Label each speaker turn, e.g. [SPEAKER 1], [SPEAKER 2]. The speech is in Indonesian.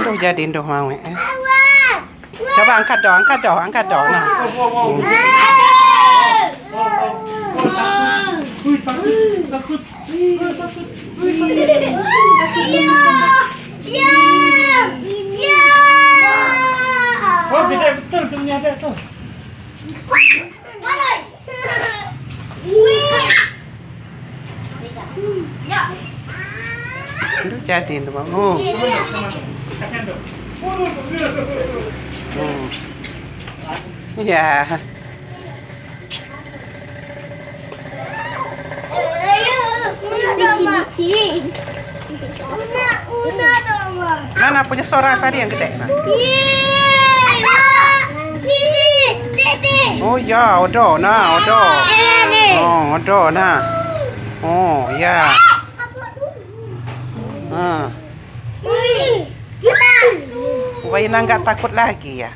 [SPEAKER 1] Aduh, jadi doh mau. Coba angkat doh, nah.
[SPEAKER 2] Takut. Oh, gede betul ternyata tuh.
[SPEAKER 1] Aduh, jadi doh mau.
[SPEAKER 2] Kasihan dong.
[SPEAKER 1] Ya. Mana punya suara tadi yang gede? Nah. Oh ya, odo, nah, odo. Oh, odo, nah. Oh, ya. Waina nggak takut lagi ya?